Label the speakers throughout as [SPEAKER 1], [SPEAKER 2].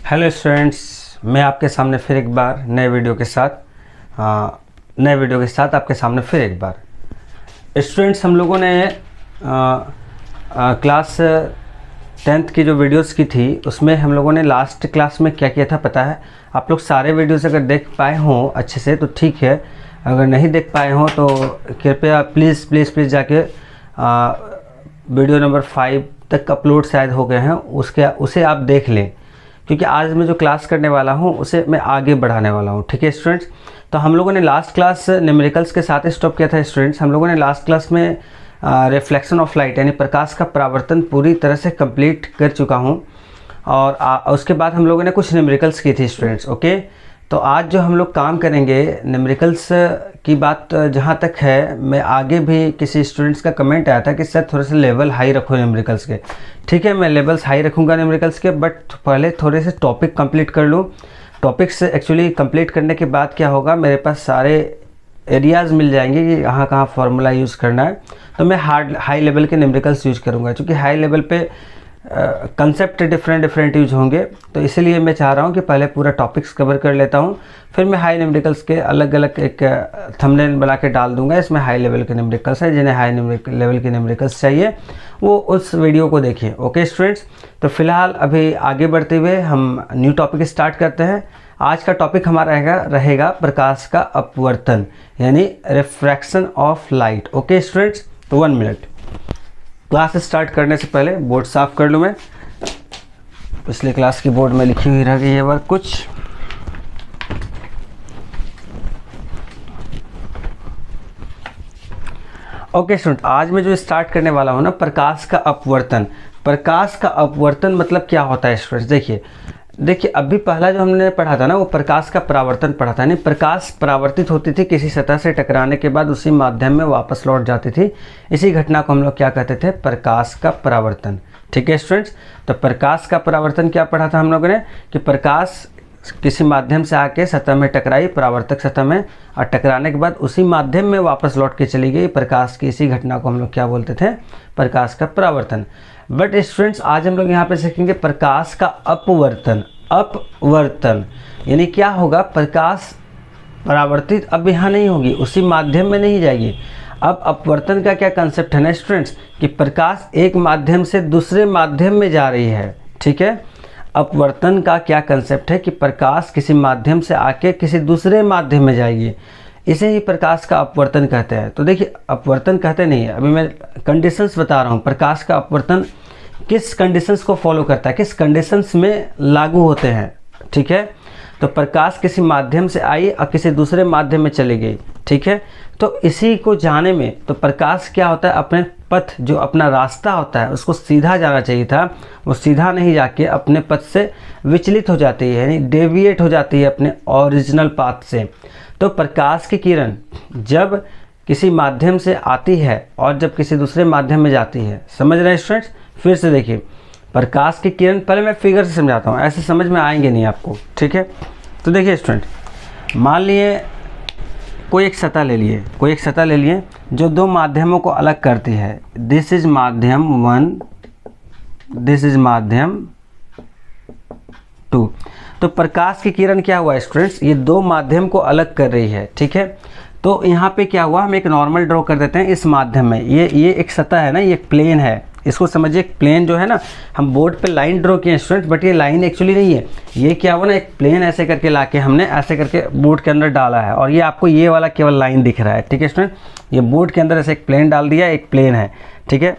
[SPEAKER 1] Hello students, मैं आपके सामने फिर एक बार नए वीडियो के साथ आपके सामने फिर एक बार। स्टूडेंट्स, हम लोगों ने क्लास 10th की जो वीडियोस की थी उसमें हम लोगों ने लास्ट क्लास में क्या किया था पता है? आप लोग सारे वीडियोस अगर देख पाए हों अच्छे से तो ठीक है, अगर नहीं देख पाए हों तो कृपया प्लीज़ जाके वीडियो नंबर 5 तक अपलोड शायद हो गए हैं, उसे आप देख लें, क्योंकि आज मैं जो क्लास करने वाला हूँ उसे मैं आगे बढ़ाने वाला हूँ। ठीक है स्टूडेंट्स, तो हम लोगों ने लास्ट क्लास न्यूमेरिकल्स के साथ स्टॉप किया था। स्टूडेंट्स, हम लोगों ने लास्ट क्लास में रिफ्लेक्शन ऑफ लाइट यानी प्रकाश का परावर्तन पूरी तरह से कंप्लीट कर चुका हूँ, और उसके बाद हम लोगों ने कुछ न्यूमेरिकल्स की थी स्टूडेंट्स। ओके, तो आज जो हम लोग काम करेंगे न्यूमेरिकल्स की बात जहाँ तक है, मैं आगे भी किसी स्टूडेंट्स का कमेंट आया था कि सर थोड़े से लेवल हाई रखो न्यूमेरिकल्स के। ठीक है, मैं लेवल्स हाई रखूँगा न्यूमेरिकल्स के, बट पहले थोड़े से टॉपिक कंप्लीट कर लूँ। टॉपिक्स एक्चुअली कंप्लीट करने के बाद क्या होगा, मेरे पास सारे एरियाज़ मिल जाएंगे कि कहाँ फार्मूला यूज़ करना है, तो मैं हाई लेवल के न्यूमेरिकल्स यूज़ करूँगा, क्योंकि हाई लेवल पे कंसेप्ट डिफरेंट यूज होंगे, तो इसीलिए मैं चाह रहा हूँ कि पहले पूरा टॉपिक्स कवर कर लेता हूँ, फिर मैं हाई न्यूमेरिकल्स के अलग अलग एक थंबनेल बना के डाल दूंगा। इसमें हाई लेवल के न्यूमेरिकल्स है, जिन्हें हाई लेवल के न्यूमेरिकल्स चाहिए वो उस वीडियो को देखिए। ओके स्टूडेंट्स, तो फिलहाल अभी आगे बढ़ते हुए हम न्यू टॉपिक स्टार्ट करते हैं। आज का टॉपिक हमारा रहेगा प्रकाश का अपवर्तन यानी refraction of light. Okay students, तो 1 मिनट। क्लास स्टार्ट करने से पहले बोर्ड साफ़ कर लूँ मैं, पिछले क्लास की बोर्ड में लिखी हुई रह गई है वर्क कुछ। ओके स्टूडेंट, आज मैं जो स्टार्ट करने वाला हूँ ना, प्रकाश का अपवर्तन। प्रकाश का अपवर्तन मतलब क्या होता है स्टूडेंट्स? देखिए अभी पहला जो हमने पढ़ा था ना, वो प्रकाश का परावर्तन पढ़ा था। यानी प्रकाश परावर्तित होती थी, किसी सतह से टकराने के बाद उसी माध्यम में वापस लौट जाती थी। इसी घटना को हम लोग क्या कहते थे? प्रकाश का परावर्तन। ठीक है स्टूडेंट्स, तो प्रकाश का परावर्तन क्या पढ़ा था हम लोगों ने कि प्रकाश किसी माध्यम से आके सतह में टकराई, परावर्तक सतह में, और टकराने के बाद उसी माध्यम में वापस लौट के चली गई। प्रकाश की इसी घटना को हम लोग क्या बोलते थे? प्रकाश का परावर्तन। बट स्टूडेंट्स, आज हम लोग यहाँ पे सीखेंगे प्रकाश का अपवर्तन। अपवर्तन यानी क्या होगा? प्रकाश परावर्तित अब यहाँ नहीं होगी, उसी माध्यम में नहीं जाएगी। अब अपवर्तन का क्या कंसेप्ट है ना स्टूडेंट्स, कि प्रकाश एक माध्यम से दूसरे माध्यम में जा रही है। ठीक है, अपवर्तन का क्या कंसेप्ट है कि प्रकाश किसी माध्यम से आके किसी दूसरे माध्यम में जाएगी, इसे ही प्रकाश का अपवर्तन कहते हैं। तो देखिए, अपवर्तन कहते नहीं है, अभी मैं कंडीशंस बता रहा हूँ। प्रकाश का अपवर्तन किस कंडीशंस को फॉलो करता है, किस कंडीशंस में लागू होते हैं। ठीक है, तो प्रकाश किसी माध्यम से आई और किसी दूसरे माध्यम में चली गई। ठीक है, तो इसी को जाने में तो प्रकाश क्या होता है, अपने पथ जो अपना रास्ता होता है उसको सीधा जाना चाहिए था, वो सीधा नहीं जाके अपने पथ से विचलित हो जाती है, यानी डेविएट हो जाती है अपने ओरिजिनल पाथ से। तो प्रकाश की किरण जब किसी माध्यम से आती है और जब किसी दूसरे माध्यम में जाती है, समझ रहे हैं स्टूडेंट्स? फिर से देखिए, प्रकाश की किरण, पहले मैं फिगर से समझाता हूँ, ऐसे समझ में आएंगे नहीं आपको। ठीक है, तो देखिए स्टूडेंट, मान लिए कोई एक सतह ले लिए जो दो माध्यमों को अलग करती है। दिस इज माध्यम 1, दिस इज माध्यम 2। तो प्रकाश की किरण क्या हुआ स्टूडेंट्स, ये दो माध्यम को अलग कर रही है। ठीक है, तो यहाँ पे क्या हुआ, हम एक नॉर्मल ड्रॉ कर देते हैं इस माध्यम में। ये एक सतह है ना, ये एक प्लेन है, इसको समझिए। एक प्लेन जो है ना, हम बोर्ड पे लाइन ड्रॉ किए स्टूडेंट्स, बट ये लाइन एक्चुअली नहीं है। ये क्या हुआ ना, एक प्लेन ऐसे करके लाके हमने ऐसे करके बोर्ड के अंदर डाला है, और ये आपको ये वाला केवल लाइन दिख रहा है। ठीक है स्टूडेंट, ये बोर्ड के अंदर ऐसे एक प्लेन डाल दिया, एक प्लेन है। ठीक है,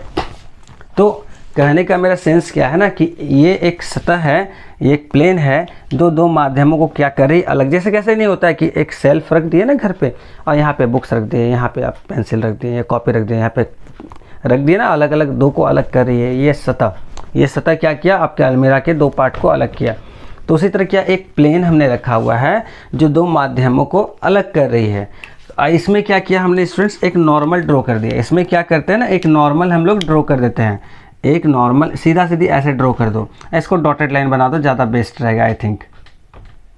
[SPEAKER 1] तो कहने का मेरा सेंस क्या है ना, कि ये एक सतह है, ये एक प्लेन है, दो माध्यमों को क्या कर रही अलग। जैसे कैसे नहीं होता है कि एक सेल्फ रख दिए ना घर पे, और यहाँ पे बुक्स रख दिए, यहाँ पे आप पेंसिल रख दिए या कॉपी रख दिए, यहाँ पे रख दिए ना, अलग अलग दो को अलग कर रही है ये सतह क्या किया, आपके अलमीरा के दो पार्ट को अलग किया। तो उसी तरह क्या, एक प्लेन हमने रखा हुआ है जो दो माध्यमों को अलग कर रही है। इसमें क्या किया हमने स्टूडेंट्स, एक नॉर्मल ड्रॉ कर दिया। इसमें क्या करते हैं ना, एक नॉर्मल हम लोग ड्रॉ कर देते हैं, एक नॉर्मल सीधी ऐसे ड्रॉ कर दो, इसको डॉटेड लाइन बना दो, ज़्यादा बेस्ट रहेगा आई थिंक।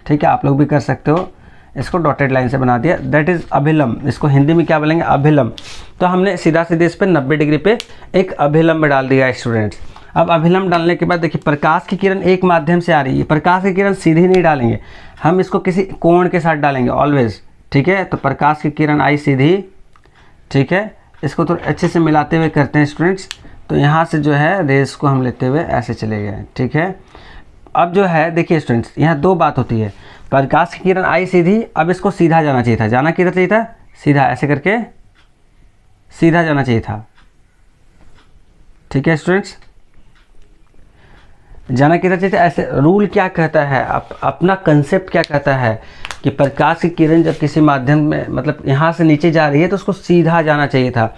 [SPEAKER 1] ठीक है, आप लोग भी कर सकते हो, इसको डॉटेड लाइन से बना दिया, दैट इज़ अभिलंब। इसको हिंदी में क्या बोलेंगे? अभिलंब। तो हमने सीधा इस पर 90 डिग्री पे एक अभिलंब डाल दिया स्टूडेंट्स। अब अभिलंब डालने के बाद देखिए प्रकाश की किरण एक माध्यम से आ रही है, प्रकाश की किरण सीधी नहीं डालेंगे, हम इसको किसी कोण के साथ डालेंगे ऑलवेज, ठीक है। तो प्रकाश की किरण आई सीधी, ठीक है। इसको थोड़ा अच्छे से मिलाते हुए करते हैं स्टूडेंट्स। तो यहाँ से जो है रेस को हम लेते हुए ऐसे चले गए, ठीक है। अब जो है देखिए स्टूडेंट्स, यहाँ दो बात होती है, प्रकाश की किरण आई सीधी, अब इसको सीधा जाना चाहिए था, जाना किधर चाहिए था, सीधा, ऐसे करके सीधा जाना चाहिए था, ठीक है स्टूडेंट्स, जाना किधर चाहिए था ऐसे। रूल क्या कहता है, अपना कंसेप्ट क्या कहता है कि प्रकाश की किरण जब किसी माध्यम में मतलब यहाँ से नीचे जा रही है तो उसको सीधा जाना चाहिए था।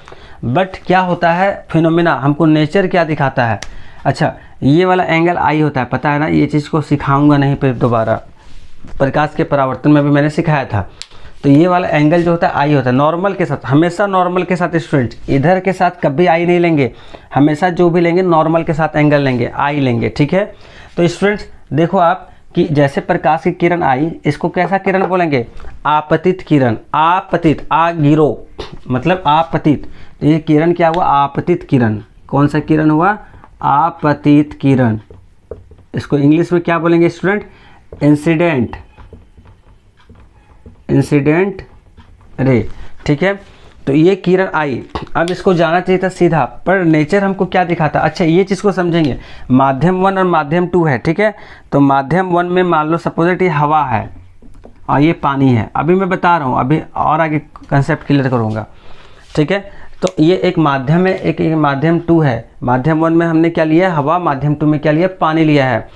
[SPEAKER 1] बट क्या होता है फिनोमेना, हमको नेचर क्या दिखाता है, अच्छा ये वाला एंगल आई होता है, पता है ना, ये चीज़ को सिखाऊंगा नहीं फिर दोबारा, प्रकाश के परावर्तन में भी मैंने सिखाया था। तो ये वाला एंगल जो होता है आई होता है, नॉर्मल के साथ, हमेशा नॉर्मल के साथ स्टूडेंट, इधर के साथ कभी आई नहीं लेंगे, हमेशा जो भी लेंगे नॉर्मल के साथ एंगल लेंगे, आई लेंगे, ठीक है। तो स्टूडेंट्स देखो आप कि जैसे प्रकाश की किरण आई, इसको कैसा किरण बोलेंगे, आपतित किरण, आपतित, आ गिरो मतलब आपतित, तो ये किरण क्या हुआ, आपतित किरण, कौन सा किरण हुआ, आपतित किरण। इसको इंग्लिश में क्या बोलेंगे स्टूडेंट, इंसिडेंट, इंसिडेंट रे, ठीक है। तो ये किरण आई, अब इसको जाना चाहिए था सीधा, पर नेचर हमको क्या दिखाता, अच्छा ये चीज़ को समझेंगे, माध्यम 1 और माध्यम 2 है, ठीक है। तो माध्यम 1 में मान लो सपोज ये हवा है और ये पानी है, अभी मैं बता रहा हूँ, अभी और आगे कंसेप्ट क्लियर करूँगा, ठीक है। तो ये एक माध्यम है, एक माध्यम 2 है, माध्यम 1 में हमने क्या लिया है, हवा, माध्यम 2 में क्या लिया, पानी लिया है।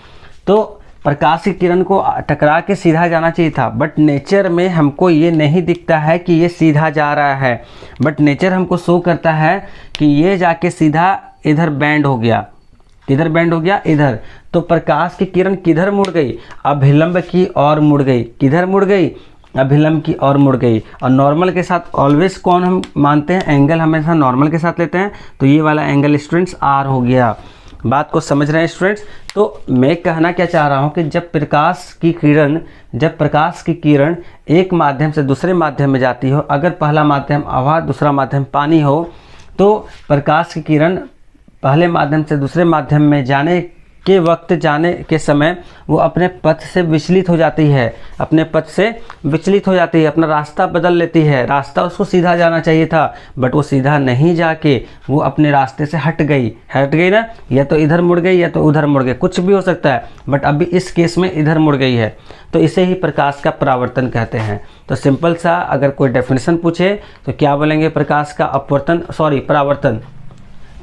[SPEAKER 1] तो प्रकाश की किरण को टकरा के सीधा जाना चाहिए था, बट नेचर में हमको ये नहीं दिखता है कि ये सीधा जा रहा है, बट नेचर हमको शो करता है कि ये जाके सीधा इधर बैंड हो गया, किधर बैंड हो गया, इधर। तो प्रकाश की किरण किधर मुड़ गई, अभिलंब की ओर मुड़ गई, किधर मुड़ गई, अभिलंब की ओर मुड़ गई। और नॉर्मल के साथ ऑलवेज कौन हम मानते हैं, एंगल हमेशा नॉर्मल के साथ लेते हैं, तो ये वाला एंगल स्टूडेंट्स आर हो गया। बात को समझ रहे हैं स्टूडेंट्स। तो मैं कहना क्या चाह रहा हूँ कि जब प्रकाश की किरण एक माध्यम से दूसरे माध्यम में जाती हो, अगर पहला माध्यम हवा, दूसरा माध्यम पानी हो, तो प्रकाश की किरण पहले माध्यम से दूसरे माध्यम में जाने के वक्त, जाने के समय वो अपने पथ से विचलित हो जाती है, अपने पथ से विचलित हो जाती है, अपना रास्ता बदल लेती है। रास्ता उसको सीधा जाना चाहिए था, बट वो सीधा नहीं जाके वो अपने रास्ते से हट गई ना, या तो इधर मुड़ गई या तो उधर मुड़ गई, कुछ भी हो सकता है, बट अभी इस केस में इधर मुड़ गई है। तो इसे ही प्रकाश का परावर्तन कहते हैं। तो सिंपल सा अगर कोई डेफिनेशन पूछे तो क्या बोलेंगे, प्रकाश का अपवर्तन, परावर्तन,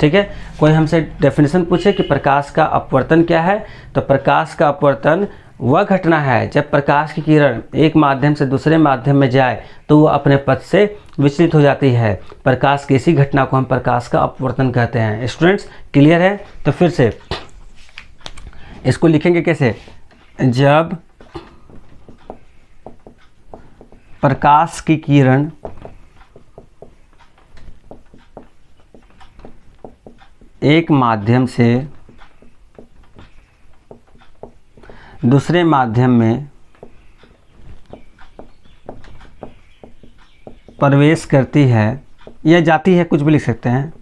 [SPEAKER 1] ठीक है। कोई हमसे डेफिनेशन पूछे कि प्रकाश का अपवर्तन क्या है, तो प्रकाश का अपवर्तन वह घटना है जब प्रकाश की किरण एक माध्यम से दूसरे माध्यम में जाए तो वो अपने पथ से विचलित हो जाती है। प्रकाश की इसी घटना को हम प्रकाश का अपवर्तन कहते हैं। स्टूडेंट्स क्लियर है? तो फिर से इसको लिखेंगे कैसे, जब प्रकाश की किरण एक माध्यम से दूसरे माध्यम में प्रवेश करती है या जाती है, कुछ भी लिख सकते हैं,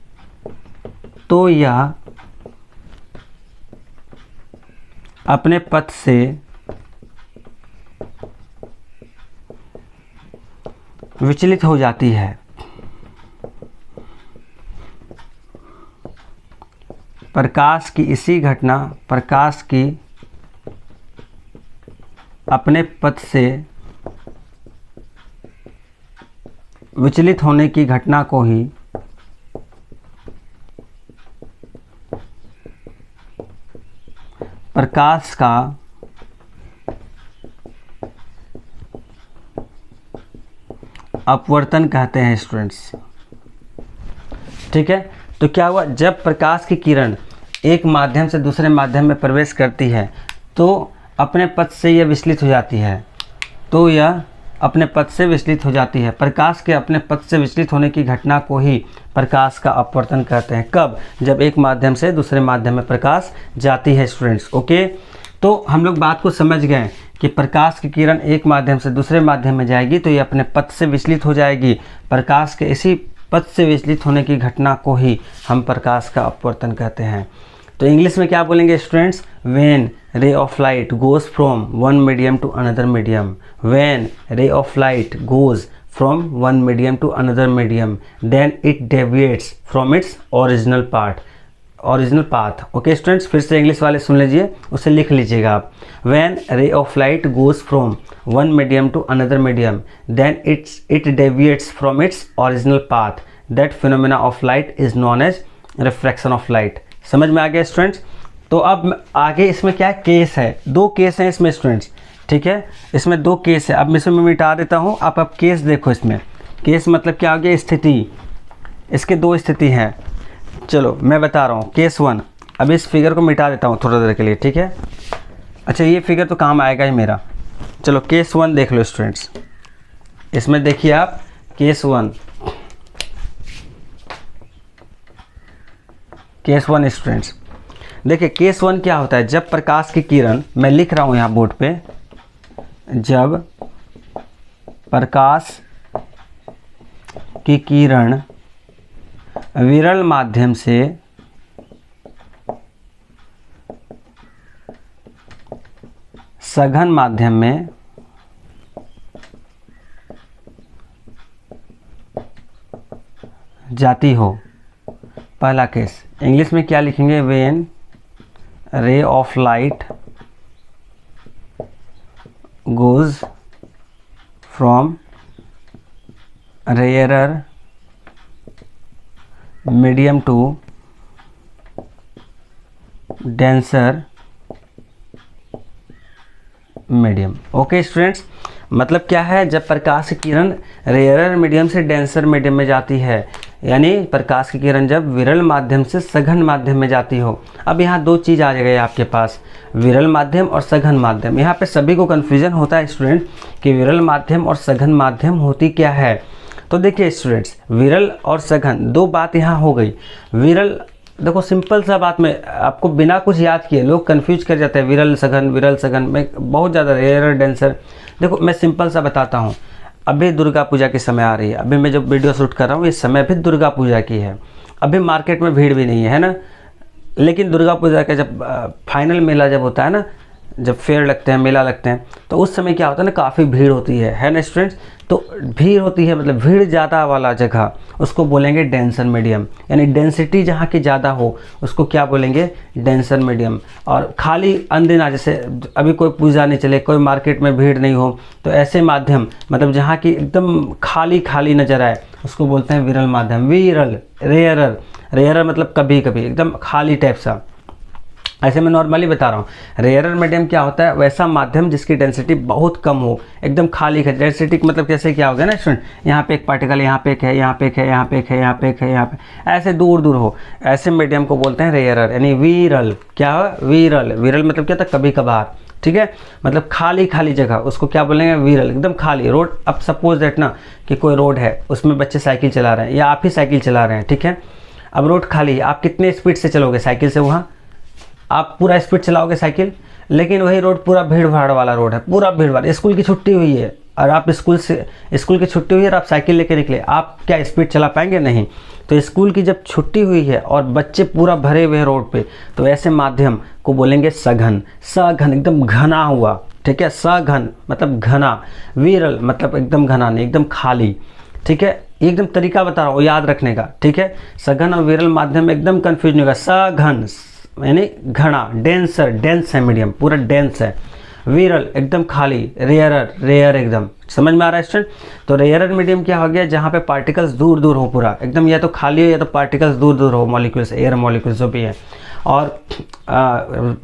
[SPEAKER 1] तो यह अपने पथ से विचलित हो जाती है। प्रकाश की इसी घटना, प्रकाश की अपने पथ से विचलित होने की घटना को ही प्रकाश का अपवर्तन कहते हैं स्टूडेंट्स, ठीक है। तो क्या हुआ, जब प्रकाश की किरण एक माध्यम से दूसरे माध्यम में प्रवेश करती है तो अपने पथ से यह विचलित हो जाती है, तो यह अपने पथ से विचलित हो जाती है। प्रकाश के अपने पथ से विचलित होने की घटना को ही प्रकाश का अपवर्तन कहते हैं। कब? जब एक माध्यम से दूसरे माध्यम में प्रकाश जाती है स्टूडेंट्स। ओके, तो हम लोग बात को समझ गए कि प्रकाश की किरण एक माध्यम से दूसरे माध्यम में जाएगी तो ये अपने पथ से विचलित हो जाएगी। प्रकाश के इसी पथ से विचलित होने की घटना को ही हम प्रकाश का अपवर्तन कहते हैं। तो इंग्लिश में क्या बोलेंगे students, when ray of light goes from one medium to another medium, when ray of light goes from one medium to another medium then it deviates from its original path. Okay students, फिर से English वाले सुन लीजिए, उसे लिख लीजिएगा आप। When ray of light goes from one medium to another medium then it deviates from its original path, that phenomena of light is known as refraction of light. समझ में आ गया स्टूडेंट्स। तो अब आगे इसमें क्या केस है, 2 केस हैं इसमें स्टूडेंट्स, ठीक है, इसमें 2 केस है। अब मैं इसमें मिटा देता हूँ, आप अब केस देखो। इसमें केस मतलब क्या हो गया, स्थिति, इसके 2 स्थिति हैं। चलो मैं बता रहा हूँ केस 1। अब इस फिगर को मिटा देता हूँ थोड़ा देर के लिए, ठीक है। अच्छा ये फिगर तो काम आएगा ही मेरा। चलो केस 1 देख लो स्टूडेंट्स, इसमें देखिए आप केस 1 स्टूडेंट्स, देखिए केस 1 क्या होता है, जब प्रकाश की किरण, मैं लिख रहा हूँ यहाँ बोर्ड पे, जब प्रकाश की किरण विरल माध्यम से सघन माध्यम में जाती हो, पहला केस। इंग्लिश में क्या लिखेंगे, when ray of light goes from rarer medium to denser medium. Okay students, मतलब क्या है, जब प्रकाश की किरण रेयरर मीडियम से डेंसर मीडियम में जाती है, यानी प्रकाश की किरण जब विरल माध्यम से सघन माध्यम में जाती हो। अब यहाँ 2 चीज़ आ जाएगा आपके पास, विरल माध्यम और सघन माध्यम। यहाँ पे सभी को कन्फ्यूजन होता है स्टूडेंट कि विरल माध्यम और सघन माध्यम होती क्या है। तो देखिए स्टूडेंट्स, विरल और सघन 2 बात यहाँ हो गई। विरल, देखो सिंपल सा बात में आपको बिना कुछ याद किए लोग कंफ्यूज कर जाते हैं, विरल सघन में बहुत ज़्यादा रेयर डेंसर। देखो मैं सिंपल सा बताता हूँ, अभी दुर्गा पूजा की समय आ रही है, अभी मैं जब वीडियो शूट कर रहा हूँ इस समय भी दुर्गा पूजा की है, अभी मार्केट में भीड़ भी नहीं है ना, लेकिन दुर्गा पूजा का जब फाइनल मेला जब होता है ना, जब फेयर लगते हैं, मेला लगते हैं, तो उस समय क्या होता है ना, काफ़ी भीड़ होती है ना स्टूडेंट्स। तो भीड़ होती है मतलब भीड़ ज़्यादा वाला जगह, उसको बोलेंगे डेंसर मीडियम, यानी डेंसिटी जहाँ की ज़्यादा हो उसको क्या बोलेंगे, डेंसर मीडियम। और खाली अनदिना, जैसे अभी कोई पूजा नहीं चले, कोई मार्केट में भीड़ नहीं हो, तो ऐसे माध्यम मतलब जहाँ की एकदम खाली नज़र आए उसको बोलते हैं विरल माध्यम। विरल, रेयरर मतलब कभी कभी एकदम खाली टाइप सा, ऐसे मैं नॉर्मली बता रहा हूँ। रेयरर मीडियम क्या होता है, वैसा माध्यम जिसकी डेंसिटी बहुत कम हो, एकदम खाली है। डेंसिटी मतलब कैसे क्या हो गया ना स्टूडेंट, यहाँ पे एक पार्टिकल, यहाँ पे एक है, यहाँ पे एक है, यहाँ पे एक है, यहाँ पे एक है, यहाँ पे ऐसे दूर हो, ऐसे मीडियम को बोलते हैं रेयरर, यानी विरल। क्या हो, विरल मतलब क्या था, कभी कभार, ठीक है, मतलब खाली जगह उसको क्या बोलेंगे, विरल, एकदम खाली। रोड, अब सपोज दैट ना कि कोई रोड है, उसमें बच्चे साइकिल चला रहे हैं या आप ही साइकिल चला रहे हैं, ठीक है। अब रोड खाली है, आप कितने स्पीड से चलोगे साइकिल से, वहाँ आप पूरा स्पीड चलाओगे साइकिल, लेकिन वही रोड पूरा भीड़ भाड़ वाला रोड है, पूरा भीड़ भाड़, स्कूल की छुट्टी हुई है और आप स्कूल की छुट्टी हुई है और आप साइकिल लेके निकले, आप क्या स्पीड चला पाएंगे, नहीं। तो स्कूल की जब छुट्टी हुई है और बच्चे पूरा भरे हुए हैं रोड पे, तो ऐसे माध्यम को बोलेंगे सघन, एकदम घना हुआ, ठीक है। सघन मतलब घना, विरल मतलब एकदम घना नहीं, एकदम खाली, ठीक है। एकदम तरीका बता रहा हूँ याद रखने का, ठीक है। सघन और विरल माध्यम में एकदम कन्फ्यूज नहीं होगा। सघन यानी घना, डेंस है मीडियम, पूरा डेंस है। विरल एकदम खाली, रेयर एकदम, समझ में आ रहा है स्टूडेंट। तो रेयरर मीडियम क्या हो गया, जहाँ पे पार्टिकल्स दूर हो पूरा एकदम, या तो खाली हो या तो पार्टिकल्स दूर हो, मॉलिक्यूल्स, एयर मॉलिक्यूल्स जो भी है। और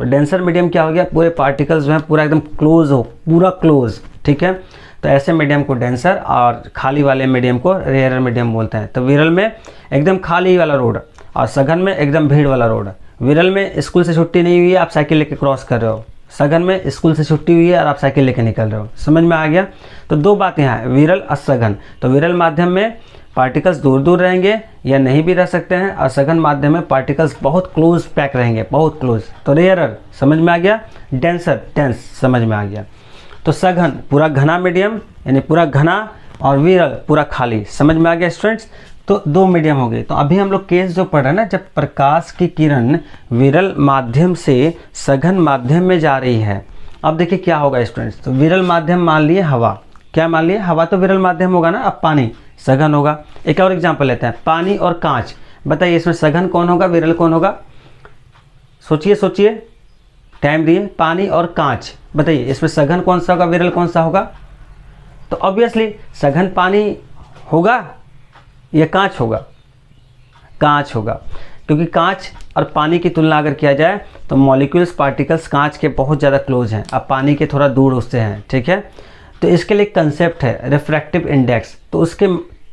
[SPEAKER 1] डेंसर मीडियम क्या हो गया, पूरे पार्टिकल्स जो हैं पूरा एकदम क्लोज हो, पूरा क्लोज, ठीक है। तो ऐसे मीडियम को डेंसर और खाली वाले मीडियम को रेयरर मीडियम बोलते हैं। तो विरल में एकदम खाली वाला रोड और सघन में एकदम भीड़ वाला रोड। विरल में स्कूल से छुट्टी नहीं हुई है, आप साइकिल लेके क्रॉस कर रहे हो, सघन में स्कूल से छुट्टी हुई है और आप साइकिल लेके निकल रहे हो, समझ में आ गया। तो 2 बात यहाँ है, विरल और सघन। तो विरल माध्यम में पार्टिकल्स दूर रहेंगे या नहीं भी रह सकते हैं, और सघन माध्यम में पार्टिकल्स बहुत क्लोज पैक रहेंगे, बहुत क्लोज। तो रेयरर समझ में आ गया, डेंस समझ में आ गया। तो सघन पूरा घना मीडियम, यानी पूरा घना, और विरल पूरा खाली, समझ में आ गया स्टूडेंट्स। तो दो मीडियम हो गए। तो अभी हम लोग केस जो पढ़ रहे हैं ना, जब प्रकाश की किरण विरल माध्यम से सघन माध्यम में जा रही है। अब देखिए क्या होगा स्टूडेंट्स, तो विरल माध्यम मान लिए हवा, क्या मान लिए हवा, तो विरल माध्यम होगा ना। अब पानी सघन होगा। एक और एग्जांपल लेते हैं, पानी और कांच। बताइए इसमें सघन कौन होगा, विरल कौन होगा? सोचिए सोचिए, टाइम दिए। पानी और कांच, बताइए इसमें सघन कौन सा होगा, विरल कौन सा होगा? तो ऑब्वियसली सघन पानी होगा या कांच होगा? कांच होगा, क्योंकि कांच और पानी की तुलना अगर किया जाए तो मॉलिक्यूल्स पार्टिकल्स कांच के बहुत ज़्यादा क्लोज हैं, अब पानी के थोड़ा दूर उससे हैं, ठीक है। तो इसके लिए कंसेप्ट है रिफ्रैक्टिव इंडेक्स, तो उसके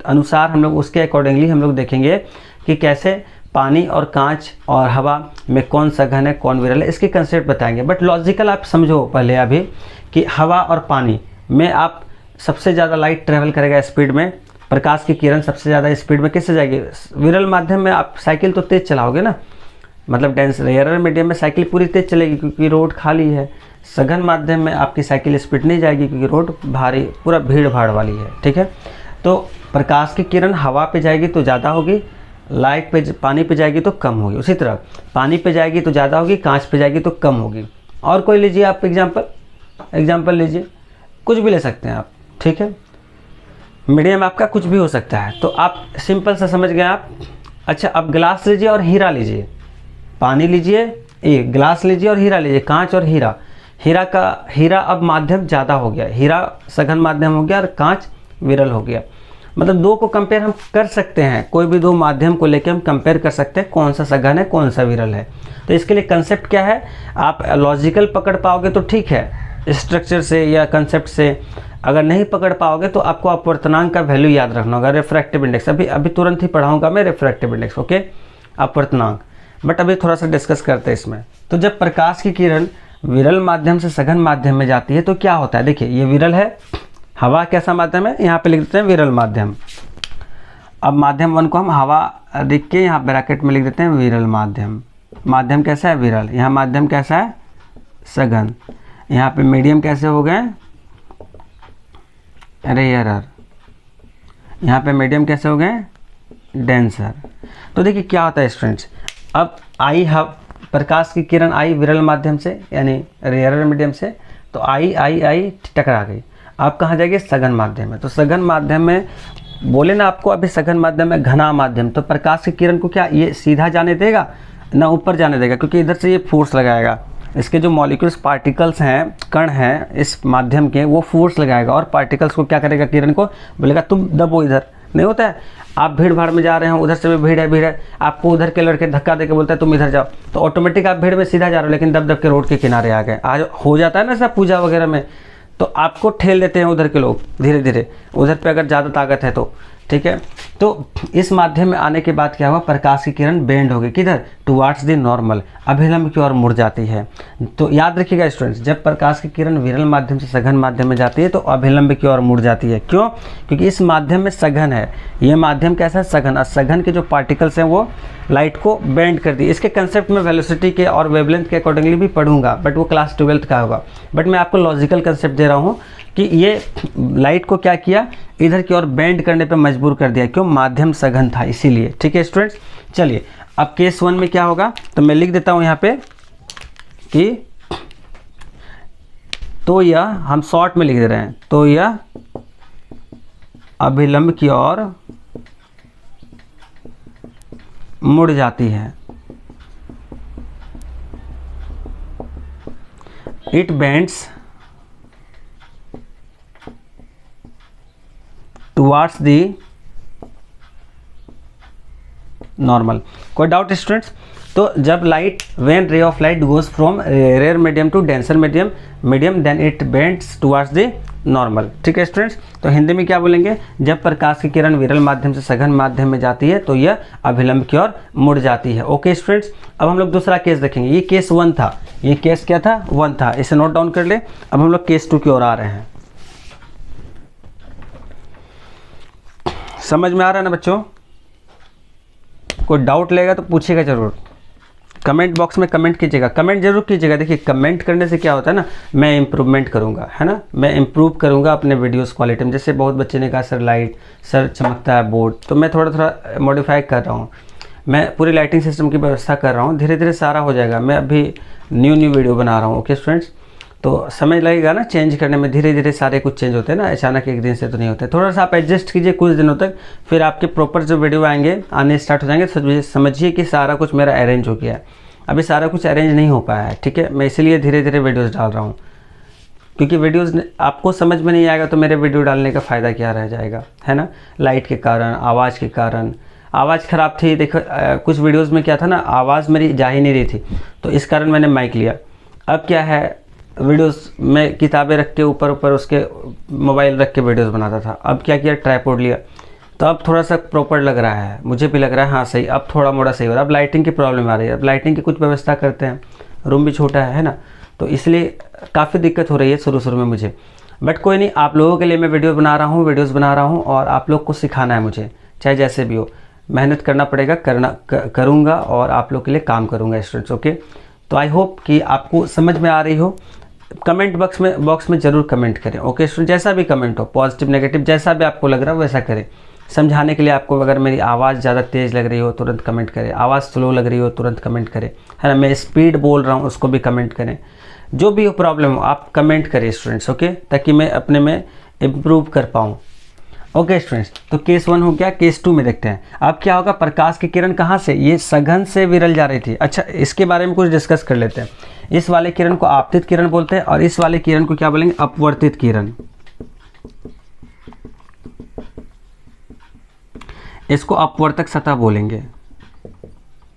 [SPEAKER 1] अनुसार हम लोग उसके अकॉर्डिंगली हम लोग देखेंगे कि कैसे पानी और कांच और हवा में कौन सघन है कौन विरल है, इसके कंसेप्ट बताएंगे। बट लॉजिकल आप समझो पहले अभी कि हवा और पानी में आप सबसे ज़्यादा लाइट ट्रेवल करेगा स्पीड में, प्रकाश की किरण सबसे ज़्यादा स्पीड में किससे जाएगी? विरल माध्यम में आप साइकिल तो तेज़ चलाओगे ना, मतलब डेंस रेयर मीडियम में साइकिल पूरी तेज़ चलेगी क्योंकि रोड खाली है। सघन माध्यम में आपकी साइकिल स्पीड नहीं जाएगी क्योंकि रोड भारी पूरा भीड़ भाड़ वाली है, ठीक है। तो प्रकाश की किरण हवा पे जाएगी तो ज़्यादा होगी, लाइट पे पानी पे जाएगी तो कम होगी। उसी तरह पानी पे जाएगी तो ज़्यादा होगी, कांच पे जाएगी तो कम होगी। और कोई लीजिए आप एग्जाम्पल लीजिए, कुछ भी ले सकते हैं आप, ठीक है। मीडियम आपका कुछ भी हो सकता है, तो आप सिंपल सा समझ गए आप। अच्छा अब ग्लास लीजिए और हीरा लीजिए, पानी लीजिए, एक ग्लास लीजिए और हीरा लीजिए, कांच और हीरा। हीरा अब माध्यम ज़्यादा हो गया, हीरा सघन माध्यम हो गया और कांच विरल हो गया। मतलब दो को कंपेयर हम कर सकते हैं, कोई भी दो माध्यम को लेकर हम कंपेयर कर सकते हैं कौन सा सघन है कौन सा विरल है। तो इसके लिए कंसेप्ट क्या है, आप लॉजिकल पकड़ पाओगे तो ठीक है, स्ट्रक्चर से या कंसेप्ट से। अगर नहीं पकड़ पाओगे तो आपको अपवर्तनांक का वैल्यू याद रखना होगा, रिफ्रैक्टिव इंडेक्स। अभी तुरंत ही पढ़ाऊंगा मैं रिफ्रैक्टिव इंडेक्स, ओके, अपवर्तनांक। बट अभी थोड़ा सा डिस्कस करते हैं इसमें। तो जब प्रकाश की किरण विरल माध्यम से सघन माध्यम में जाती है तो क्या होता है, देखिए ये विरल है, हवा कैसा माध्यम है, यहाँ पे लिख देते हैं विरल माध्यम। अब माध्यम 1 को हम हवा लिख के यहाँ ब्रैकेट में लिख देते हैं विरल माध्यम। माध्यम कैसा है, विरल। यहाँ माध्यम कैसा है, सघन। यहाँ पे मीडियम कैसे हो गए, रेयरर। यहाँ पे मीडियम कैसे हो गए, डेंसर। तो देखिए क्या होता है स्टूडेंट्स, अब आई प्रकाश की किरण आई विरल माध्यम से यानी रेयरर मीडियम से, तो आई टकरा गई। आप कहाँ जाएगी, सघन माध्यम में। तो सघन माध्यम में बोले ना आपको अभी, सघन माध्यम में घना माध्यम, तो प्रकाश की किरण को क्या ये सीधा जाने देगा ना ऊपर जाने देगा, क्योंकि इधर से ये फोर्स लगाएगा। इसके जो मॉलिक्यूल्स पार्टिकल्स हैं, कण हैं इस माध्यम के, वो फोर्स लगाएगा और पार्टिकल्स को क्या करेगा, किरण को बोलेगा तुम दबो इधर। नहीं होता है, आप भीड़ भाड़ में जा रहे हो, उधर से भी भीड़ है, आपको उधर के लड़के धक्का देके बोलता है तुम इधर जाओ, तो ऑटोमेटिक आप भीड़ में सीधा जा रहे हो, लेकिन दब दब के रोड के किनारे आ गए। आज हो जाता है ना सब पूजा वगैरह में, तो आपको ठेल देते हैं उधर के लोग धीरे धीरे, उधर पे अगर ज़्यादा ताकत है तो, ठीक है। तो इस माध्यम में आने के बाद क्या हुआ, प्रकाश की किरण बेंड हो गई, किधर, टुवार्ड्स द नॉर्मल, अभिलंब की ओर मुड़ जाती है। तो याद रखिएगा स्टूडेंट्स, जब प्रकाश की किरण विरल माध्यम से सघन माध्यम में जाती है तो अभिलंब की ओर मुड़ जाती है। क्यों, क्योंकि इस माध्यम में सघन है, ये माध्यम कैसा है, सघन। और सघन के जो पार्टिकल्स हैं वो लाइट को बेंड कर दी। इसके कंसेप्ट में वेलोसिटी के और वेवलेंथ के अकॉर्डिंगली भी पढ़ूंगा, बट वो क्लास 12th का होगा। बट मैं आपको लॉजिकल कंसेप्ट दे रहा हूँ कि ये लाइट को क्या किया, इधर की ओर बेंड करने पे मजबूर कर दिया। क्यों, माध्यम सघन था इसीलिए, ठीक है स्टूडेंट्स। चलिए अब केस 1 में क्या होगा, तो मैं लिख देता हूँ यहाँ पे कि तो यह, हम शॉर्ट में लिख दे रहे हैं, तो यह अभिलंब की ओर मुड़ जाती है। It bends towards the normal. कोई डाउट स्टूडेंट्स? तो जब light, when ray of light goes from rare medium to denser medium then it bends towards the normal, ठीक है स्टूडेंट्स। तो हिंदी में क्या बोलेंगे, जब प्रकाश की किरण विरल माध्यम से सघन माध्यम में जाती है तो यह अभिलंब की ओर मुड़ जाती है। ओके स्टूडेंट्स, अब हम लोग दूसरा केस देखेंगे। ये केस 1 था, ये केस क्या था, 1 था, इसे नोट डाउन कर ले। अब हम लोग केस 2 की ओर आ रहे हैं। समझ में आ रहा है ना बच्चों? कोई डाउट लेगा तो पूछिएगा जरूर। कमेंट बॉक्स में कमेंट कीजिएगा, कमेंट जरूर कीजिएगा। देखिए कमेंट करने से क्या होता है ना, मैं इम्प्रूवमेंट करूँगा, है ना, मैं इम्प्रूव करूँगा अपने वीडियोस क्वालिटी में। जैसे बहुत बच्चे ने कहा सर लाइट, सर चमकता है बोर्ड, तो मैं थोड़ा थोड़ा मॉडिफाई कर रहा हूँ, मैं पूरी लाइटिंग सिस्टम की व्यवस्था कर रहा हूँ, धीरे धीरे सारा हो जाएगा। मैं अभी न्यू वीडियो बना रहा हूँ, ओके स्टूडेंट्स, तो समय लगेगा ना चेंज करने में, धीरे धीरे सारे कुछ चेंज होते हैं ना, अचानक एक दिन से तो नहीं होते। थोड़ा सा आप एडजस्ट कीजिए कुछ दिनों तक, फिर आपके प्रॉपर जो वीडियो आएंगे आने स्टार्ट हो जाएंगे, तो समझिए कि सारा कुछ मेरा अरेंज हो गया है। अभी सारा कुछ अरेंज नहीं हो पाया है, ठीक है, मैं इसीलिए धीरे धीरे वीडियोज़ डाल रहा हूँ, क्योंकि वीडियोज़ आपको समझ में नहीं आएगा तो मेरे वीडियो डालने का फ़ायदा क्या रह जाएगा, है ना। लाइट के कारण, आवाज़ के कारण, आवाज़ ख़राब थी, देखो कुछ वीडियोस में क्या था ना, आवाज़ मेरी जा ही नहीं रही थी, तो इस कारण मैंने माइक लिया। अब क्या है, वीडियोस में किताबें रख के ऊपर ऊपर उसके मोबाइल रख के वीडियोस बनाता था, अब क्या किया, ट्राइपॉड लिया, तो अब थोड़ा सा प्रॉपर लग रहा है, मुझे भी लग रहा है हाँ सही, अब थोड़ा मोड़ा सही हो रहा है। अब लाइटिंग की प्रॉब्लम आ रही है, अब लाइटिंग की कुछ व्यवस्था करते हैं, रूम भी छोटा है ना, तो इसलिए काफ़ी दिक्कत हो रही है शुरू में मुझे, बट कोई नहीं, आप लोगों के लिए मैं वीडियोज़ बना रहा हूँ और आप लोग को सिखाना है मुझे, चाहे जैसे भी हो, मेहनत करना पड़ेगा, करूँगा और आप लोग के लिए काम करूँगा स्टूडेंट्स, ओके। तो आई होप कि आपको समझ में आ रही हो। कमेंट बॉक्स में ज़रूर कमेंट करें, ओके स्टूडेंट, जैसा भी कमेंट हो, पॉजिटिव नेगेटिव जैसा भी आपको लग रहा है वैसा करें। समझाने के लिए आपको अगर मेरी आवाज़ ज़्यादा तेज़ लग रही हो तुरंत कमेंट करें, आवाज़ स्लो लग रही हो तुरंत कमेंट करें, है ना, मैं स्पीड बोल रहा हूँ उसको भी कमेंट करें, जो भी प्रॉब्लम हो आप कमेंट करें स्टूडेंट्स, ओके, ताकि मैं अपने में इम्प्रूव कर पाऊँ, ओके स्टूडेंट्स। तो केस 1 हो गया, केस 2 में देखते हैं अब क्या होगा। प्रकाश की किरण कहाँ से, ये सघन से विरल जा रही थी। अच्छा, इसके बारे में कुछ डिस्कस कर लेते हैं। इस वाले किरण को आपतित किरण बोलते हैं और इस वाले किरण को क्या बोलेंगे, अपवर्तित किरण। इसको अपवर्तक सतह बोलेंगे,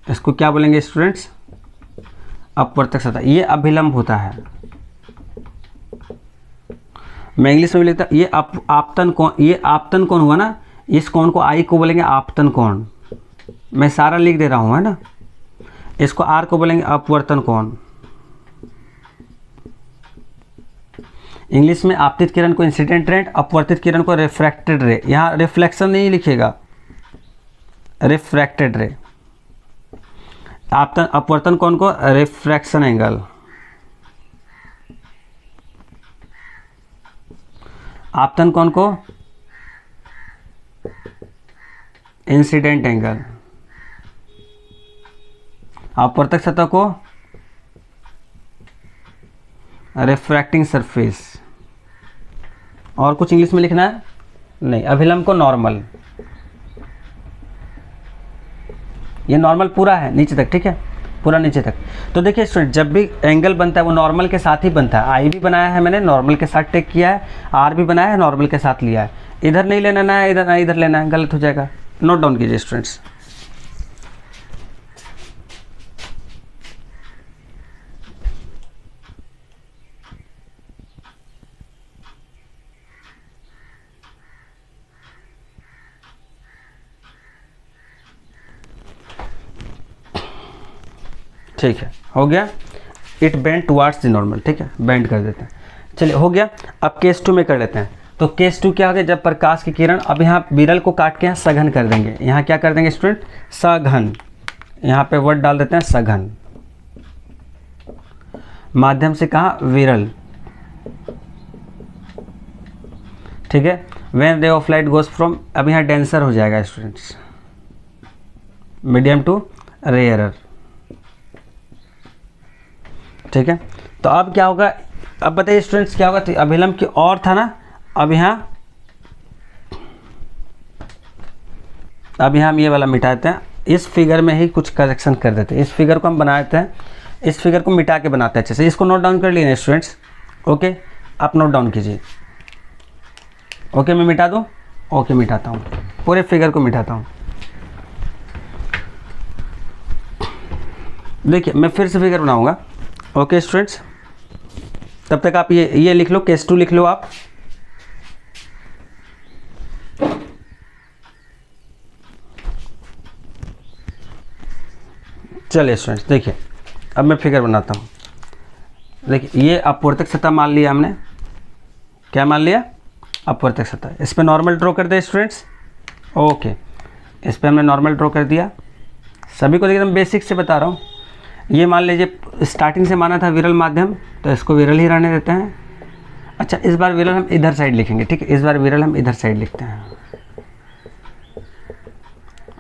[SPEAKER 1] इसको क्या बोलेंगे स्टूडेंट्स, अपवर्तक सतह। ये अभिलंब होता है, मैं इंग्लिश में लिखता, ये आपतन कोण, ये आपतन कोण हुआ ना, इस कोण को आई को बोलेंगे आपतन कोण, मैं सारा लिख दे रहा हूँ, है ना। इसको आर को बोलेंगे अपवर्तन कोण। इंग्लिश में आपतित किरण को इंसिडेंट रे, अपवर्तित किरण को रिफ्रैक्टेड रे, यहाँ रिफ्लेक्शन नहीं लिखेगा, रिफ्रैक्टेड रे। आपतन अपवर्तन कोण को रिफ्रैक्शन एंगल, आपतन कोण को इंसिडेंट एंगल, अपवर्तक सतह को रिफ्रैक्टिंग सरफेस। और कुछ इंग्लिश में लिखना है नहीं। अभिलंब को नॉर्मल, ये नॉर्मल पूरा है नीचे तक, ठीक है, पूरा नीचे तक। तो देखिए स्टूडेंट, जब भी एंगल बनता है वो नॉर्मल के साथ ही बनता है। आई भी बनाया है मैंने, नॉर्मल के साथ टेक किया है, आर भी बनाया है, नॉर्मल के साथ लिया है। इधर नहीं लेना ना, इधर ना, इधर लेना है, गलत हो जाएगा। नोट डाउन कीजिए स्टूडेंट्स। ठीक है, हो गया। It bend towards the normal, ठीक है, बेंड कर देते हैं। चलिए हो गया। अब केस 2 में कर लेते हैं। तो केस 2 क्या हो गया, जब प्रकाश की किरण, अब यहाँ विरल को काट के यहाँ सघन कर देंगे। यहाँ क्या कर देंगे स्टूडेंट, सघन, यहाँ पे वर्ड डाल देते हैं सघन। माध्यम से कहा, विरल, ठीक है। When ray of light goes from, अब यहाँ डेंसर हो जाएगा स्टूडेंट्स, मीडियम टू रेयरर, ठीक है। तो अब क्या होगा, अब बताइए स्टूडेंट्स क्या होगा। तो अभिलंब की और था ना, अब यहाँ हम ये वाला मिटाते हैं, इस फिगर में ही कुछ करेक्शन कर देते हैं। इस फिगर को हम बनाते हैं, इस फिगर को मिटा के बनाते हैं अच्छे से। इसको नोट डाउन कर लिए स्टूडेंट्स, ओके, आप नोट डाउन कीजिए। ओके, मैं मिटा दूँ, ओके मिटाता हूँ, पूरे फिगर को मिटाता हूँ। देखिए मैं फिर से फिगर बनाऊंगा, ओके स्टूडेंट्स। तब तक आप ये लिख लो, केस 2 लिख लो आप। चलिए स्टूडेंट्स देखिए, अब मैं फिगर बनाता हूँ। देखिए ये अपवर्तक सतह मान लिया हमने, क्या मान लिया, अपवर्तक सतह। इस पर नॉर्मल ड्रॉ कर दे स्टूडेंट्स, ओके, इस पर हमने नॉर्मल ड्रॉ कर दिया। सभी को एकदम बेसिक से बता रहा हूँ। ये मान लीजिए स्टार्टिंग से माना था विरल माध्यम, तो इसको विरल ही रहने देते हैं। अच्छा, इस बार विरल हम इधर साइड लिखेंगे, ठीक है, इस बार विरल हम इधर साइड लिखते हैं,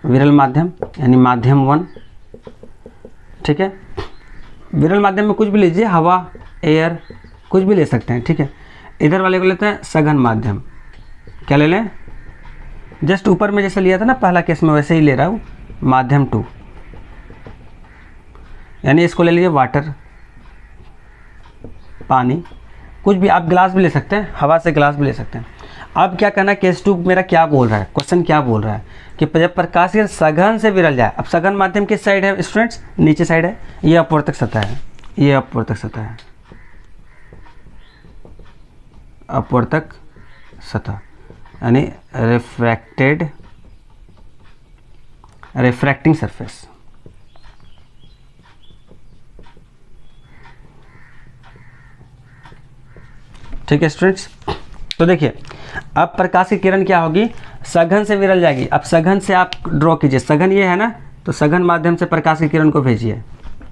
[SPEAKER 1] विरल माध्यम यानी माध्यम 1, ठीक है। विरल माध्यम में कुछ भी लीजिए, हवा, एयर, कुछ भी ले सकते हैं, ठीक है। इधर वाले को लेते हैं सघन माध्यम, क्या ले लें, जस्ट ऊपर में जैसे लिया था ना पहला केस में वैसे ही ले रहा हूँ, माध्यम 2, यानी इसको ले लीजिए वाटर, पानी, कुछ भी, आप गिलास भी ले सकते हैं, हवा से गिलास भी ले सकते हैं। अब क्या करना है, केस 2 मेरा क्या बोल रहा है, क्वेश्चन क्या बोल रहा है कि जब प्रकाश किरण सघन से विरल जाए। अब सघन माध्यम किस साइड है स्टूडेंट्स, नीचे साइड है, ये अपवर्तक सतह है, ये अपवर्तक सतह है, अपवर्तक सतह यानी रिफ्रैक्टिंग सरफेस। ठीक है स्टूडेंट्स, तो देखिए अब प्रकाश की किरण क्या होगी, सघन से विरल जाएगी। अब सघन से आप ड्रॉ कीजिए, सघन ये है ना, तो सघन माध्यम से प्रकाश की किरण को भेजिए,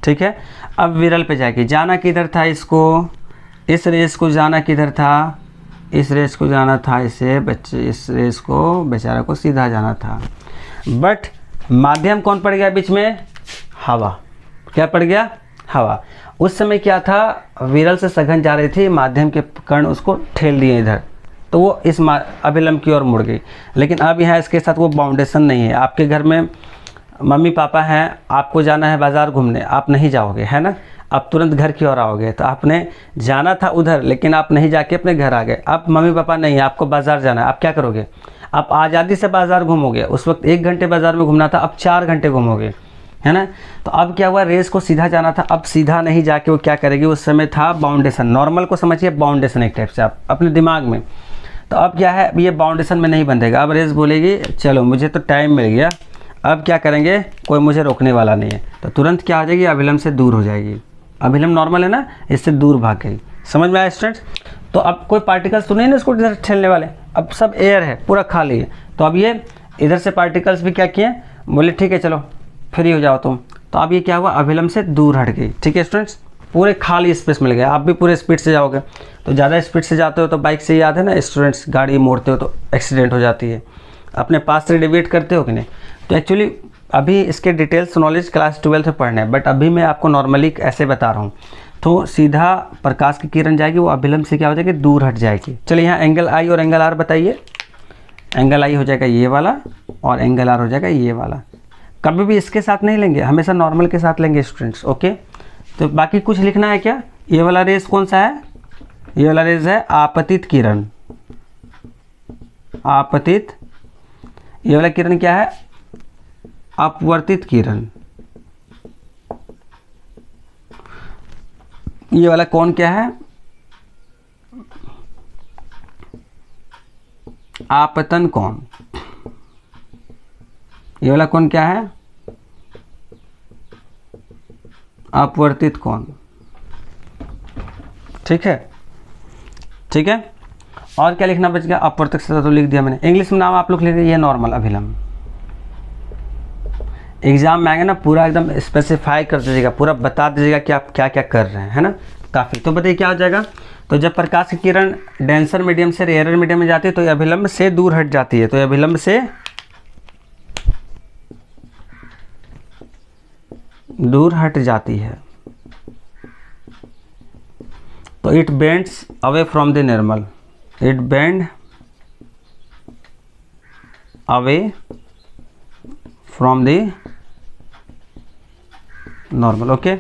[SPEAKER 1] ठीक है। अब विरल पे जाएगी, जाना किधर था इसको, इस रेस को जाना किधर था, इस रेस को जाना था इसे बच्चे, इस रेस को बेचारा को सीधा जाना था, बट माध्यम कौन पड़ गया बीच में, हवा, क्या पड़ गया, हवा। उस समय क्या था, विरल से सघन जा रही थी, माध्यम के कण उसको ठेल दिए इधर, तो वो इस अभिलंब की ओर मुड़ गई। लेकिन अब यहाँ इसके साथ वो बाउंडेशन नहीं है। आपके घर में मम्मी पापा हैं, आपको जाना है बाज़ार घूमने, आप नहीं जाओगे, है ना, आप तुरंत घर की ओर आओगे। तो आपने जाना था उधर, लेकिन आप नहीं जाके अपने घर आ गए। अब मम्मी पापा नहीं है, आपको बाज़ार जाना है, आप क्या करोगे, आप आज़ादी से बाज़ार घूमोगे। उस वक्त 1 घंटे बाज़ार में घूमना था, अब 4 घंटे घूमोगे, है ना। तो अब क्या हुआ, रेस को सीधा जाना था, अब सीधा नहीं जाके वो क्या करेगी, उस समय था बाउंडेशन, नॉर्मल को समझिए बाउंडेशन एक टाइप से आप अपने दिमाग में। तो अब क्या है, ये बाउंडेशन में नहीं बंधेगा। अब रेस बोलेगी चलो मुझे तो टाइम मिल गया, अब क्या करेंगे, कोई मुझे रोकने वाला नहीं है, तो तुरंत क्या हो जाएगी, अभिलंब से दूर हो जाएगी। अभिलंब नॉर्मल है ना, इससे दूर भाग गई। समझ में आया स्टूडेंट्स। तो अब कोई पार्टिकल्स तो नहीं ना इसको इधर ठेलने वाले, अब सब एयर है, पूरा खाली है। तो अब ये इधर से पार्टिकल्स भी क्या किए, बोले ठीक है चलो फ्री हो जाओ तुम। तो अब ये क्या हुआ, अभिलंब से दूर हट गई। ठीक है स्टूडेंट्स, पूरे खाली स्पेस मिल गया। आप भी पूरे स्पीड से जाओगे, तो ज़्यादा स्पीड से जाते हो तो बाइक से, याद है ना स्टूडेंट्स, गाड़ी मोड़ते हो तो एक्सीडेंट हो जाती है। अपने पास से डिवेट करते हो कि नहीं। तो एक्चुअली अभी इसके डिटेल्स नॉलेज क्लास 12 में पढ़ना है, बट अभी मैं आपको नॉर्मली ऐसे बता रहा हूँ। तो सीधा प्रकाश की किरण जाएगी, वो अभिलंब से क्या हो जाएगी, दूर हट जाएगी। चलिए यहाँ एंगल आई और एंगल आर बताइए। एंगल आई हो जाएगा ये वाला और एंगल आर हो जाएगा ये वाला। कभी भी इसके साथ नहीं लेंगे, हमेशा नॉर्मल के साथ लेंगे स्टूडेंट्स। ओके, तो बाकी कुछ लिखना है क्या। ये वाला रेस कौन सा है, ये वाला रेस है आपतित किरण। आपतित, ये वाला किरण क्या है, अपवर्तित किरण। ये वाला कौन क्या है, आपतन कोण। ये वाला कौन क्या है, अपवर्तित कोण। ठीक है, ठीक है। और क्या लिखना बच गया, अपवर्तक सतह तो लिख दिया मैंने। इंग्लिश में नाम आप लोग लिख दिए, ये नॉर्मल अभिलंब। एग्जाम में आएंगे ना, पूरा एकदम स्पेसिफाई कर दीजिएगा, पूरा बता दीजिएगा कि आप क्या क्या कर रहे हैं, है ना, काफ़ी। तो बताइए क्या हो जाएगा। तो जब प्रकाश की किरण डेंसर मीडियम से रेयरर मीडियम में जाती है तो ये अभिलंब से दूर हट जाती है। तो ये अभिलंब से दूर हट जाती है, तो it bends away from the normal. It bend away from the normal. Okay,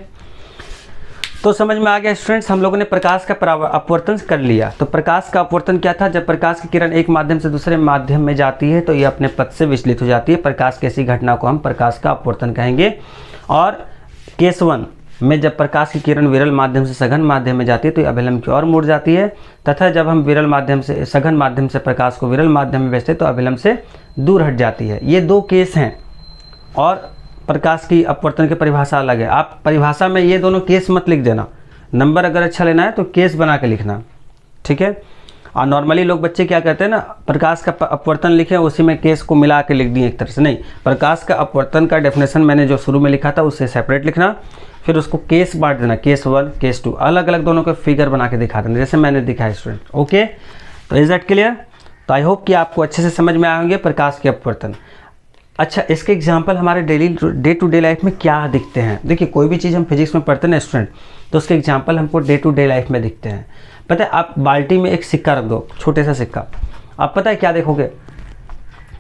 [SPEAKER 1] तो समझ में आ गया स्टूडेंट्स। हम लोगों ने प्रकाश का अपवर्तन कर लिया। तो प्रकाश का अपवर्तन क्या था, जब प्रकाश की किरण एक माध्यम से दूसरे माध्यम में जाती है तो ये अपने पथ से विचलित हो जाती है। प्रकाश की ऐसी घटना को हम प्रकाश का अपवर्तन कहेंगे। और केस 1 में जब प्रकाश की किरण विरल माध्यम से सघन माध्यम में जाती है तो ये अभिलंब की ओर मुड़ जाती है, तथा जब हम विरल माध्यम से सघन माध्यम से प्रकाश को विरल माध्यम में भेजते हैं तो अभिलंब से दूर हट जाती है। ये 2 केस हैं और प्रकाश की अपवर्तन की परिभाषा अलग है। आप परिभाषा में ये दोनों केस मत लिख देना, नंबर अगर अच्छा लेना है तो केस बना के लिखना, ठीक है। और नॉर्मली लोग बच्चे क्या करते हैं ना, प्रकाश का अपवर्तन लिखे उसी में केस को मिला के लिख दिए एक तरह से। नहीं, प्रकाश का अपवर्तन का डेफिनेशन मैंने जो शुरू में लिखा था उससे सेपरेट लिखना, फिर उसको केस बांट देना, केस 1 केस 2, अलग अलग दोनों के फिगर बना के दिखा देना जैसे मैंने दिखाया स्टूडेंट। ओके, तो इज दैट क्लियर? तो आई होप कि आपको अच्छे से समझ में आए होंगे प्रकाश के अपवर्तन। अच्छा, इसके एग्जाम्पल हमारे डे टू डे लाइफ में क्या दिखते हैं? देखिए, कोई भी चीज़ हम फिजिक्स में पढ़ते हैं ना स्टूडेंट, तो उसके एग्जाम्पल हमको डे टू डे लाइफ में दिखते हैं। पता है, आप बाल्टी में एक सिक्का रख दो, छोटे सा सिक्का, आप पता है क्या देखोगे?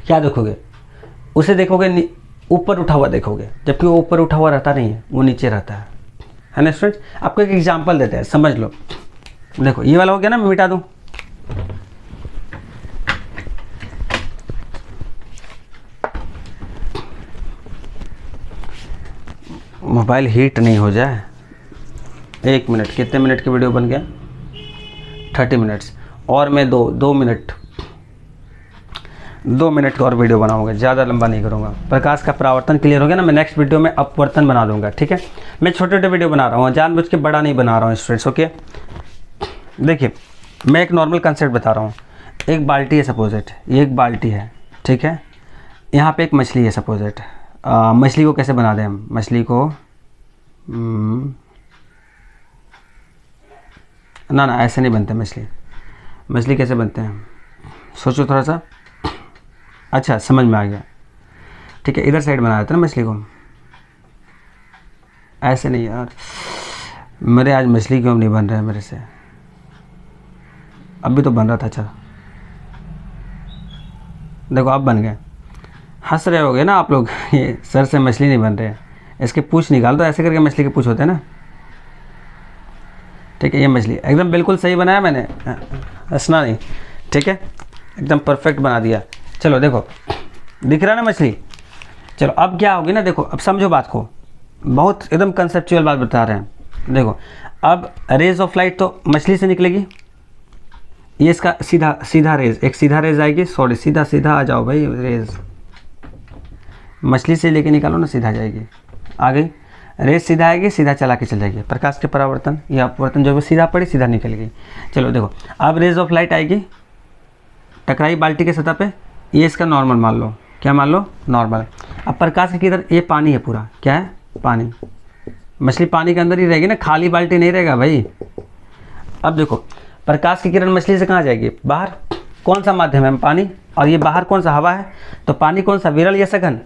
[SPEAKER 1] क्या देखोगे? उसे देखोगे ऊपर उठा हुआ देखोगे, जबकि वो ऊपर उठा हुआ रहता नहीं है, वो नीचे रहता है ना स्टूडेंट? आपको एक एग्जाम्पल देते हैं, समझ लो। देखो ये वाला हो गया ना, मैं मिटा दूँ। मोबाइल हीट नहीं हो जाए। 1 मिनट, कितने मिनट की वीडियो बन गया? 30 मिनट्स। और मैं 2 मिनट का और वीडियो बनाऊंगा, ज़्यादा लंबा नहीं करूंगा। प्रकाश का परावर्तन क्लियर हो गया ना? मैं नेक्स्ट वीडियो में अपवर्तन बना दूंगा, ठीक है? मैं छोटे छोटे वीडियो बना रहा हूँ, जानबूझ के बड़ा नहीं बना रहा हूँ स्टूडेंट्स। ओके, देखिए मैं एक नॉर्मल कंसेप्ट बता रहा हूँ। एक बाल्टी है सपोजिट, ये एक बाल्टी है, ठीक है? यहाँ पे एक मछली है सपोजिट। मछली को कैसे बना दें हम? मछली को ना ऐसे नहीं बनते मछली कैसे बनते हैं? सोचो थोड़ा सा। अच्छा, समझ में आ गया, ठीक है? इधर साइड बना देते ना मछली को, ऐसे नहीं यार। मेरे आज मछली क्यों नहीं बन रहा है मेरे से? अभी तो बन रहा था। अच्छा देखो अब बन गए। हंस रहे होगे ना आप लोग, ये सर से मछली नहीं बन रहे हैं, इसके पूँछ निकाल दो, ऐसे करके मछली के पूँछ होते हैं ना, ठीक है? ये मछली एकदम बिल्कुल सही बनाया मैंने, हंसना नहीं, ठीक है? एकदम परफेक्ट बना दिया। चलो देखो, दिख रहा ना मछली? चलो अब क्या होगी ना, देखो अब समझो बात को, बहुत एकदम कंसेप्चुअल बात बता रहे हैं। देखो अब रेज ऑफ लाइट तो मछली से निकलेगी, ये इसका सीधा रेज, एक सीधा रेज आएगी, सॉरी सीधा आ जाओ भाई, रेज मछली से लेके निकालो ना, सीधा जाएगी, आ गई रेज, सीधा आएगी, सीधा चला के चल जाएगी। प्रकाश के परावर्तन या अपवर्तन जो भी सीधा पड़ी सीधा निकल गई। चलो देखो, अब रेज ऑफ लाइट आएगी, टकराई बाल्टी के सतह पे, ये इसका नॉर्मल मान लो, क्या मान लो? नॉर्मल। अब प्रकाश की किधर? ये पानी है पूरा, क्या है? पानी। मछली पानी के अंदर ही रहेगी ना, खाली बाल्टी नहीं रहेगा भाई। अब देखो, प्रकाश की किरण मछली से कहाँ जाएगी? बाहर। कौन सा माध्यम है? पानी। और ये बाहर कौन सा? हवा है। तो पानी कौन सा? विरल या सघन?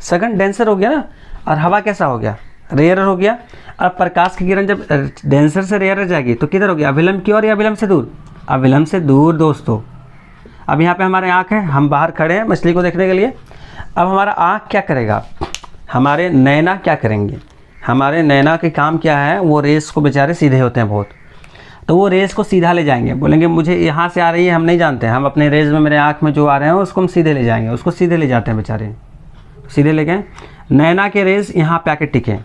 [SPEAKER 1] सघन, डेंसर हो गया ना। और हवा कैसा हो गया? रेयर हो गया। अब प्रकाश की किरण जब डेंसर से रेयर जाएगी तो किधर हो गया? अभिलंब की ओर या अभिलंब से दूर? अभिलंब से दूर दोस्तों। अब यहाँ पे हमारे आँख है, हम बाहर खड़े हैं मछली को देखने के लिए। अब हमारा आँख क्या करेगा? हमारे नैना क्या करेंगे? हमारे नैना के काम क्या है? वो रेस को बेचारे सीधे होते हैं बहुत, तो वो रेस को सीधा ले जाएंगे, बोलेंगे मुझे यहाँ से आ रही है, हम नहीं जानते, हम अपने रेस में मेरे आँख में जो आ रहे हैं उसको हम सीधे ले जाएंगे, उसको सीधे ले जाते हैं बेचारे, सीधे ले गए। नैना के रेस यहाँ पे आके टिके,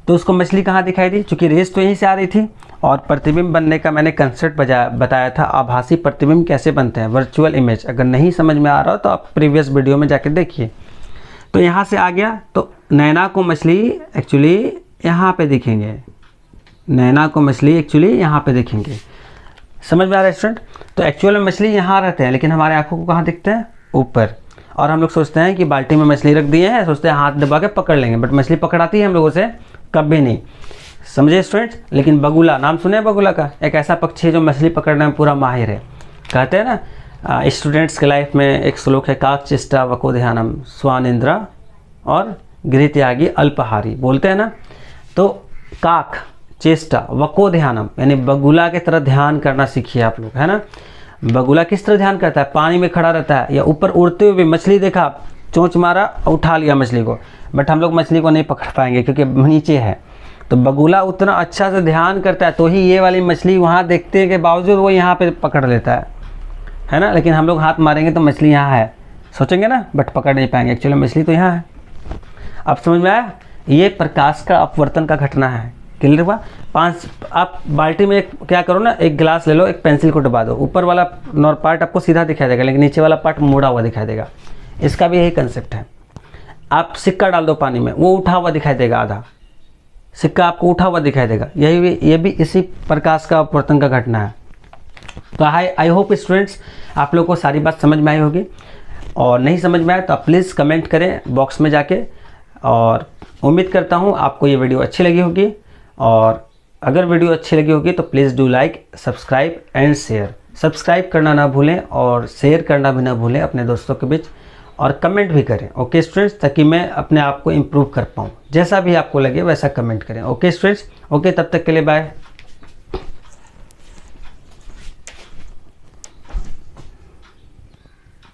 [SPEAKER 1] तो उसको मछली कहाँ दिखाई दी? चूँकि रेस तो यहीं से आ रही थी। और प्रतिबिंब बनने का मैंने कंसेप्ट बताया था, आभासी प्रतिबिंब कैसे बनते हैं, वर्चुअल इमेज। अगर नहीं समझ में आ रहा हो तो आप प्रीवियस वीडियो में जाके देखिए। तो यहाँ से आ गया, तो नैना को मछली एक्चुअली यहाँ पे दिखेंगे, नैना को मछली एक्चुअली यहाँ पे दिखेंगे। समझ में आ रहा है स्टूडेंट? तो एक्चुअल में मछली यहाँ रहते हैं, लेकिन हमारे आँखों को कहाँ दिखते हैं? ऊपर। और हम लोग सोचते हैं कि बाल्टी में मछली रख दिए हैं, सोचते हैं हाथ दबा के पकड़ लेंगे, बट मछली पकड़ाती है हम लोगों से? कभी नहीं। समझे स्टूडेंट्स? लेकिन बगुला, नाम सुने बगुला का? एक ऐसा पक्षी है जो मछली पकड़ने में पूरा माहिर है। कहते हैं ना स्टूडेंट्स के लाइफ में एक श्लोक है, काक चेष्टा वको ध्यानम स्वानिंद्रा और गृहत्यागी अल्पहारी, बोलते हैं ना। तो काक चेष्टा वको ध्यानम, यानी बगुला की तरह ध्यान करना सीखिए आप लोग, है ना? बगुला किस तरह ध्यान करता है? पानी में खड़ा रहता है या ऊपर उड़ते हुए मछली देखा, चोंच मारा, उठा लिया मछली को। बट हम लोग मछली को नहीं पकड़ पाएंगे क्योंकि नीचे है। तो बगुला उतना अच्छा से ध्यान करता है तो ही ये वाली मछली वहाँ देखते के बावजूद वो यहाँ पे पकड़ लेता है ना? लेकिन हम लोग हाथ मारेंगे तो मछली यहाँ है, सोचेंगे ना, बट पकड़ नहीं पाएंगे, एक्चुअली मछली तो यहाँ है। अब समझ में आया? ये प्रकाश का अपवर्तन का घटना है। क्लियर हुआ? 5 आप बाल्टी में क्या करो ना, एक गिलास ले लो, एक पेंसिल को डुबा दो, ऊपर वाला पार्ट आपको सीधा दिखाई देगा, लेकिन नीचे वाला पार्ट मुड़ा हुआ दिखाई देगा। इसका भी यही कंसेप्ट है। आप सिक्का डाल दो पानी में, वो उठा हुआ दिखाई देगा, आधा सिक्का आपको उठा हुआ दिखाई देगा। ये भी इसी प्रकाश का अपवर्तन का घटना है। तो आई होप स्टूडेंट्स आप लोग को सारी बात समझ में आई होगी, और नहीं समझ में आए तो आप प्लीज़ कमेंट करें बॉक्स में जाके, और उम्मीद करता हूँ आपको ये वीडियो अच्छी लगी होगी, और अगर वीडियो अच्छी लगी होगी तो please do like, subscribe and share. Subscribe करना ना भूलें और शेयर करना भी ना भूलें अपने दोस्तों के बीच, और कमेंट भी करें। ओके स्टूडेंट्स, ताकि मैं अपने आप को इम्प्रूव कर पाऊँ। जैसा भी आपको लगे वैसा कमेंट करें। ओके स्टूडेंट्स, ओके, तब तक के लिए बाय।